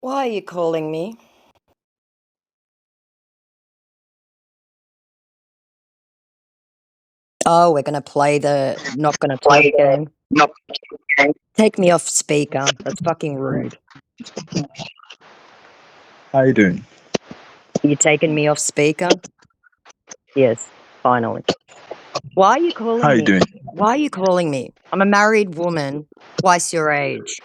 Why are you calling me? Oh, we're gonna play the not gonna talk game. Take me off speaker. That's fucking rude. How you doing? You taking me off speaker? Yes, finally. Why are you calling How you me? doing? Why are you calling me? I'm a married woman, twice your age.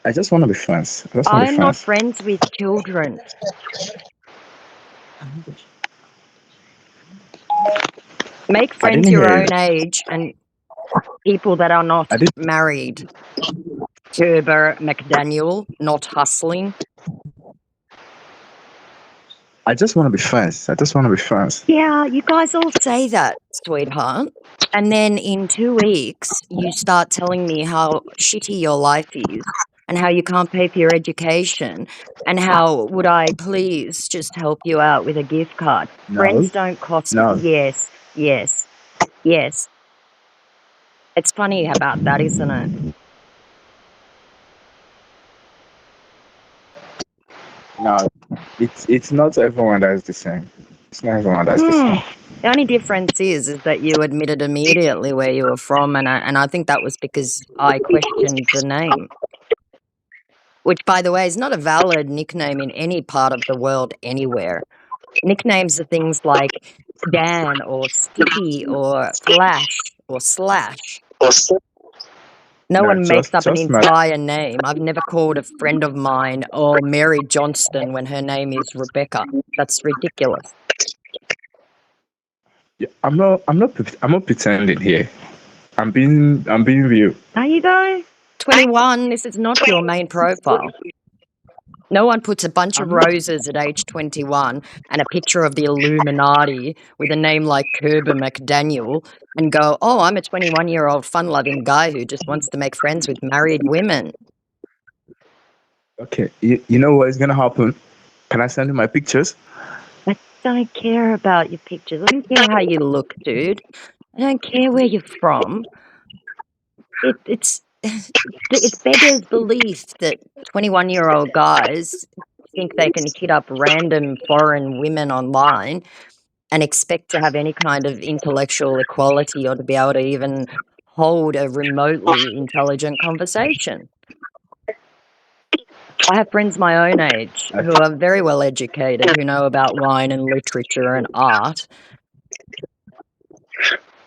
I just want to be friends. I just want to be I'm not friends. friends with children. Make I friends didn't your hear you. own age and people that are not I didn't. married. Gerber McDaniel, not hustling. I just want to be friends. I just want to be friends. Yeah, you guys all say that, sweetheart. And then in 2 weeks, you start telling me how shitty your life is and how you can't pay for your education and how would I please just help you out with a gift card. Friends No, don't cost. no. Yes, yes, yes. It's funny about that, isn't it? No, it's not everyone that is the same. It's not everyone that's the same. The only difference is that you admitted immediately where you were from, and I think that was because I questioned the name. Which, by the way, is not a valid nickname in any part of the world anywhere. Nicknames are things like Dan or Sticky or Flash or Slash. No No, one makes up an just my. entire name. I've never called a friend of mine, oh, Mary Johnston, when her name is Rebecca. That's ridiculous. Yeah, I'm not pretending here. I'm being real. There you go. 21, this is not your main profile. No one puts a bunch of I'm not. roses at age 21 and a picture of the Illuminati with a name like Kerber McDaniel and go, oh, I'm a 21-year-old fun-loving guy who just wants to make friends with married women. Okay, you know what is gonna happen? Can I send you my pictures? I don't care about your pictures. I don't care how you look, dude. I don't care where you're from. It's it beggars belief that 21-year-old guys think they can hit up random foreign women online and expect to have any kind of intellectual equality or to be able to even hold a remotely intelligent conversation. I have friends my own age who are very well educated, who know about wine and literature and art.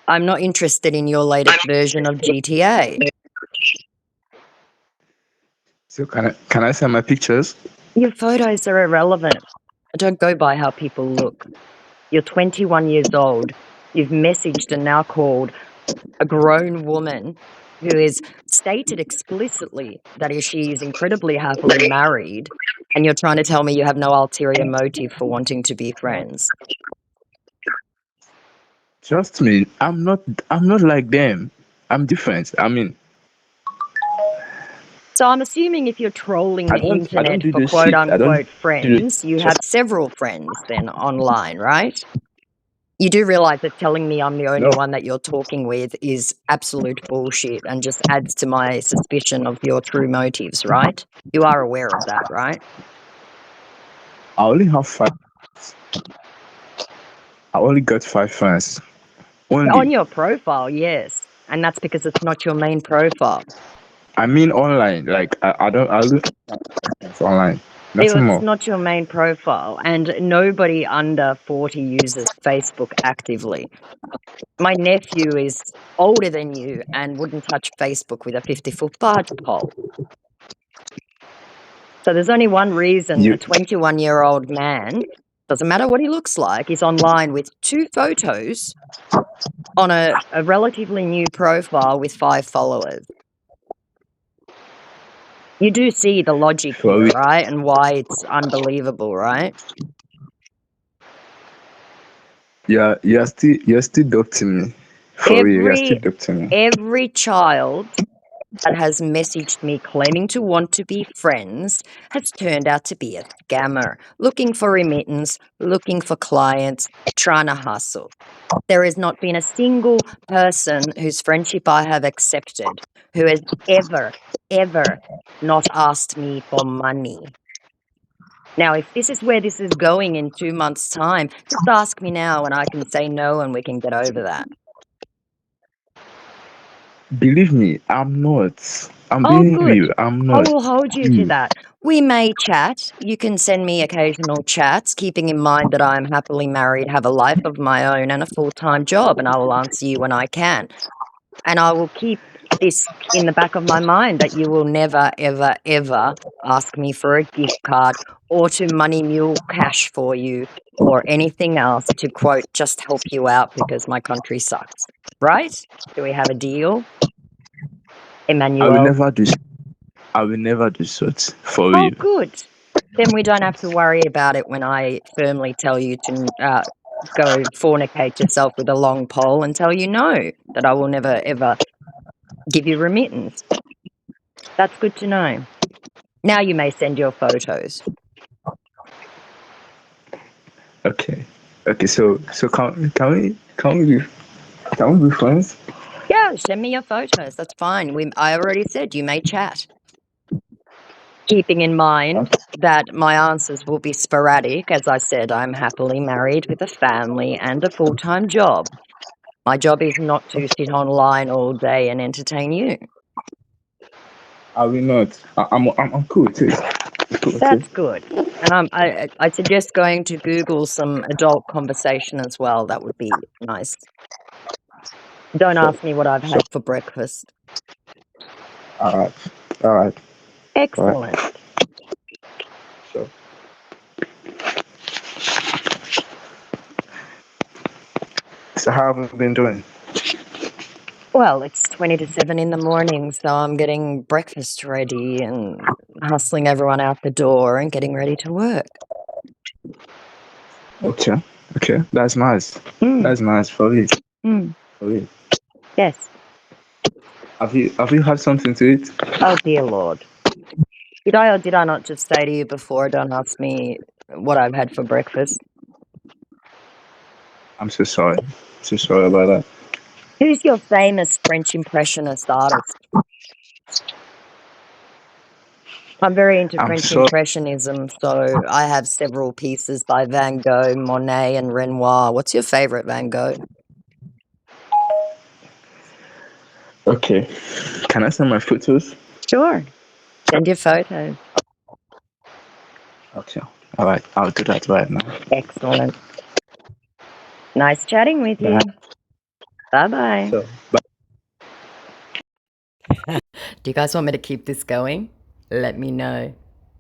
I'm not interested in your latest version of GTA. So can I send my pictures? Your photos are irrelevant. I don't go by how people look. You're 21 years old. You've messaged and now called a grown woman who is stated explicitly that she is incredibly happily married, and you're trying to tell me you have no ulterior motive for wanting to be friends. Trust me, I'm not like them. I'm different. I mean, So I'm assuming if you're trolling the I don't internet do for this shit. I don't quote-unquote do friends, you have just several friends then online, right? You do realize that telling me I'm the only no. one that you're talking with is absolute bullshit and just adds to my suspicion of your true motives, right? You are aware of that, right? I only have five. I only got 5 friends. On Only. your profile, yes. And that's because it's not your main profile. I mean online. Like I don't. I look online. Nothing It's more. not your main profile, and nobody under 40 uses Facebook actively. My nephew is older than you and wouldn't touch Facebook with a 50-foot barge pole. So there's only one reason a You 21-year-old man, doesn't matter what he looks like, is online with 2 photos on a relatively new profile with 5 followers. You do see the logic for here, real. right? And why it's unbelievable, right? You're still doubting me. For real, you're still doubting me. Every child that has messaged me claiming to want to be friends has turned out to be a scammer, looking for remittance, looking for clients, trying to hustle. There has not been a single person whose friendship I have accepted who has ever not asked me for money. Now, if this is where this is going in 2 months' time, just ask me now and I can say no and we can get over that. Believe me, I'm not. I'm Oh, being good. real. I'm I not. will hold you to Please. that. We may chat. You can send me occasional chats, keeping in mind that I am happily married, have a life of my own, and a full-time job, and I will answer you when I can. And I will keep this in the back of my mind that you will never, ever, ever ask me for a gift card or to money mule cash for you or anything else to, quote, just help you out because my country sucks. Right? Do we have a deal? I will Emmanuel? never do. I will never do such for Oh, you. good. Then we don't have to worry about it when I firmly tell you to go fornicate yourself with a long pole and tell you no, that I will never, ever give you remittance. That's good to know. Now you may send your photos. Okay. Okay. So can we be friends? Yeah, send me your photos. That's fine. I already said you may chat. Keeping in mind that my answers will be sporadic. As I said, I'm happily married with a family and a full-time job. My job is not to sit online all day and entertain you. I will not. I'm cool with it. I'm cool with it. That's good. And I suggest going to Google some adult conversation as well. That would be nice. Don't Sure. ask me what I've Sure. had for breakfast. All right. All right. All right. Excellent. Sure. So how have you been doing? Well, it's 20 to 7 in the morning, so I'm getting breakfast ready and hustling everyone out the door and getting ready to work. Okay. Okay. That's nice. Mm, That's nice for you. mm, For you. yes. Have you had something to eat? Oh, dear Lord. Did I or did I not just say to you before, don't ask me what I've had for breakfast? I'm so sorry. So sorry about that. Who's your famous French impressionist artist? I'm very into I'm French sorry. impressionism, so I have several pieces by Van Gogh, Monet, and Renoir. What's your favorite Van Gogh? Okay. Can I send my photos? Sure. Send your photos. Okay. All right. I'll do that right now. Excellent. Nice chatting with Bye. you. Bye-bye. So, bye. Do you guys want me to keep this going? Let me know.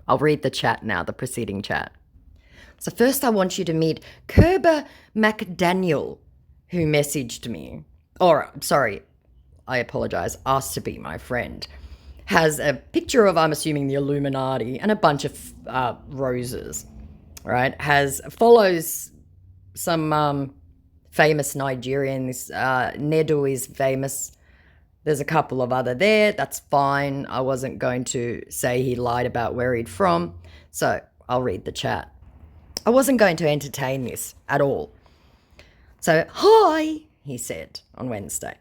I'll read the chat now, the preceding chat. So first I want you to meet Kerber McDaniel, who messaged me. Or, sorry, I apologize, asked to be my friend. Has a picture of, I'm assuming, the Illuminati and a bunch of roses, right? Follows some famous Nigerians. Nedu is famous. There's a couple of other there. That's fine. I wasn't going to say he lied about where he'd from. So I'll read the chat. I wasn't going to entertain this at all. So, hi, he said on Wednesday.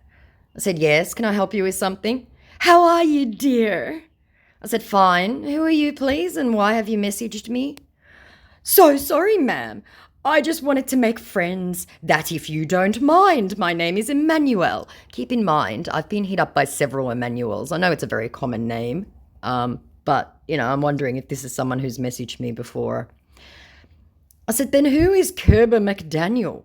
I said, yes, can I help you with something? How are you, dear? I said, fine. Who are you, please, and why have you messaged me? So sorry, ma'am. I just wanted to make friends. That if you don't mind, my name is Emmanuel. Keep in mind, I've been hit up by several Emmanuels. I know it's a very common name, but, I'm wondering if this is someone who's messaged me before. I said, then who is Kerber McDaniel?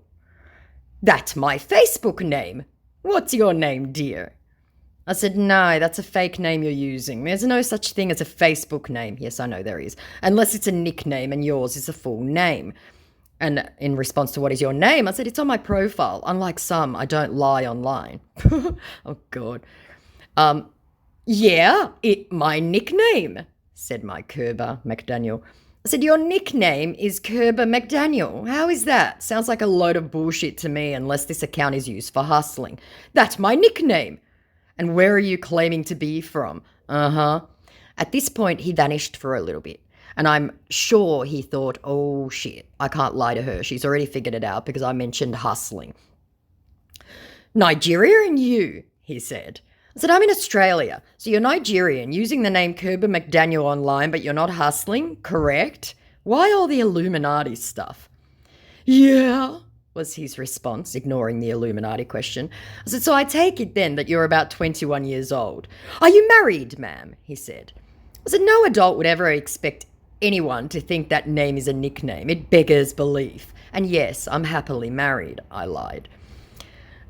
That's my Facebook name. What's your name, dear? I said, no, that's a fake name you're using. There's no such thing as a Facebook name. Yes, I know there is. Unless it's a nickname and yours is a full name. And in response to what is your name, I said, it's on my profile. Unlike some, I don't lie online. Oh, God. Yeah, my nickname, said my Kerber McDaniel. I said, your nickname is Kerber McDaniel. How is that? Sounds like a load of bullshit to me unless this account is used for hustling. That's my nickname. And where are you claiming to be from? Uh-huh. At this point, he vanished for a little bit. And I'm sure he thought, oh shit, I can't lie to her. She's already figured it out because I mentioned hustling. Nigeria and you, he said. I said, I'm in Australia. So you're Nigerian, using the name Kerber McDaniel online, but you're not hustling, correct? Why all the Illuminati stuff? Yeah, was his response, ignoring the Illuminati question. I said, so I take it then that you're about 21 years old. Are you married, ma'am? He said. I said, no adult would ever expect anyone to think that name is a nickname. It beggars belief. And yes, I'm happily married, I lied.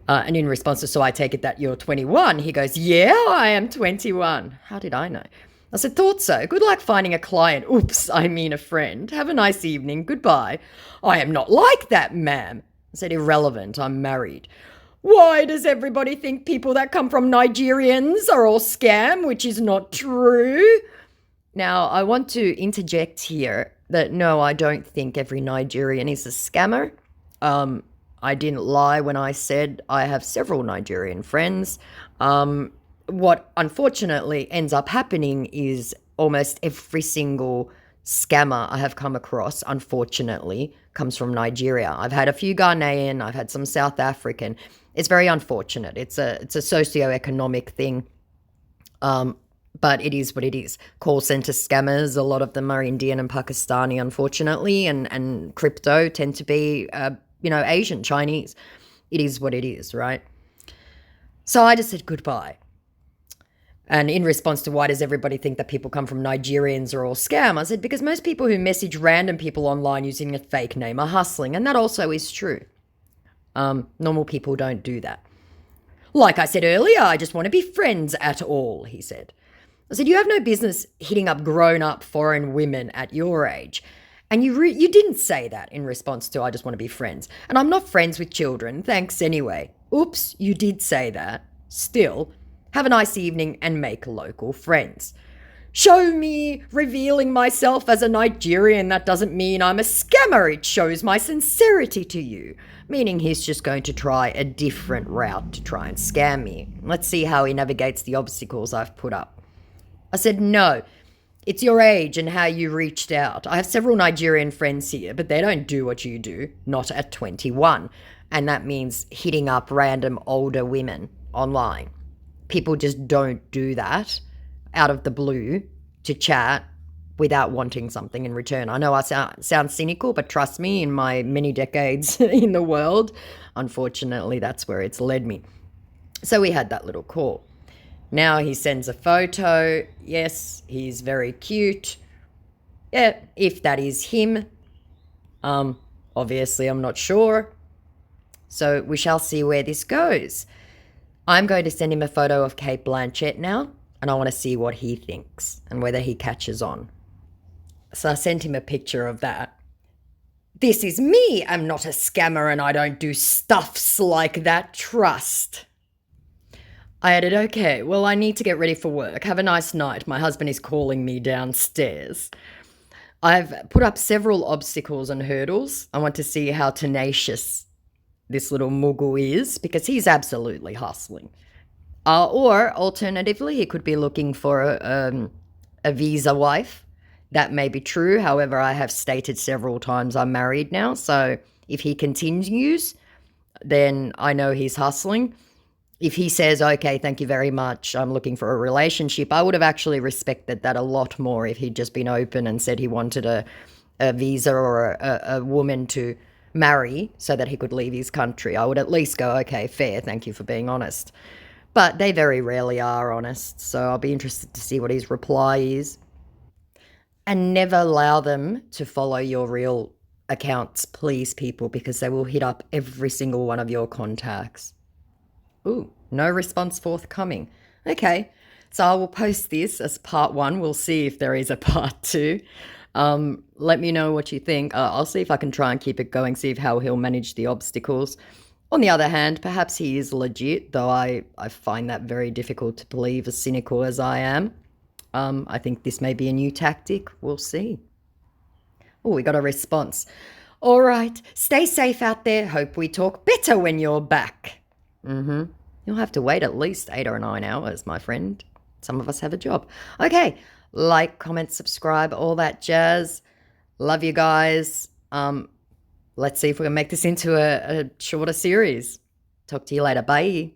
And in response to, so I take it that you're 21, he goes, yeah, I am 21. How did I know? I said, thought so. Good luck finding a client. Oops, I mean a friend. Have a nice evening. Goodbye. I am not like that, ma'am. I said, irrelevant. I'm married. Why does everybody think people that come from Nigerians are all scam, which is not true? Now, I want to interject here that no, I don't think every Nigerian is a scammer. I didn't lie when I said I have several Nigerian friends. What unfortunately ends up happening is almost every single scammer I have come across, unfortunately, comes from Nigeria. I've had a few Ghanaian, I've had some South African. It's very unfortunate. It's a socio-economic thing. But it is what it is. Call center scammers, a lot of them are Indian and Pakistani, unfortunately, and crypto tend to be, Asian, Chinese. It is what it is, right? So I just said goodbye. And in response to why does everybody think that people come from Nigerians are all scam, I said because most people who message random people online using a fake name are hustling, and that also is true. Normal people don't do that. Like I said earlier, I just want to be friends at all, he said. I said, you have no business hitting up grown-up foreign women at your age. And you didn't say that in response to, I just want to be friends. And I'm not friends with children, thanks anyway. Oops, you did say that. Still, have a nice evening and make local friends. Show me revealing myself as a Nigerian. That doesn't mean I'm a scammer. It shows my sincerity to you. Meaning he's just going to try a different route to try and scam me. Let's see how he navigates the obstacles I've put up. I said, no, it's your age and how you reached out. I have several Nigerian friends here, but they don't do what you do, not at 21. And that means hitting up random older women online. People just don't do that out of the blue to chat without wanting something in return. I know I sound cynical, but trust me, in my many decades in the world, unfortunately, that's where it's led me. So we had that little call. Now he sends a photo. Yes, he's very cute. Yeah, if that is him. Obviously, I'm not sure. So we shall see where this goes. I'm going to send him a photo of Kate Blanchett now, and I want to see what he thinks and whether he catches on. So I sent him a picture of that. This is me. I'm not a scammer and I don't do stuffs like that. Trust. I added, okay, well, I need to get ready for work. Have a nice night. My husband is calling me downstairs. I've put up several obstacles and hurdles. I want to see how tenacious this little mugu is because he's absolutely hustling. Or alternatively, he could be looking for a visa wife. That may be true. However, I have stated several times I'm married now. So if he continues, then I know he's hustling. If he says, okay, thank you very much, I'm looking for a relationship, I would have actually respected that a lot more if he'd just been open and said he wanted a visa or a woman to marry so that he could leave his country. I would at least go, okay, fair, thank you for being honest. But they very rarely are honest, so I'll be interested to see what his reply is. And never allow them to follow your real accounts, please, people, because they will hit up every single one of your contacts. Ooh, no response forthcoming. Okay, so I will post this as part 1. We'll see if there is a part 2. Let me know what you think. I'll see if I can try and keep it going, see how he'll manage the obstacles. On the other hand, perhaps he is legit, though I find that very difficult to believe, as cynical as I am. I think this may be a new tactic. We'll see. Oh, we got a response. All right, stay safe out there. Hope we talk better when you're back. You'll have to wait at least 8 or 9 hours, my friend. Some of us have a job. Okay, like, comment, subscribe, all that jazz. Love you guys. Let's see if we can make this into a shorter series. Talk to you later. Bye.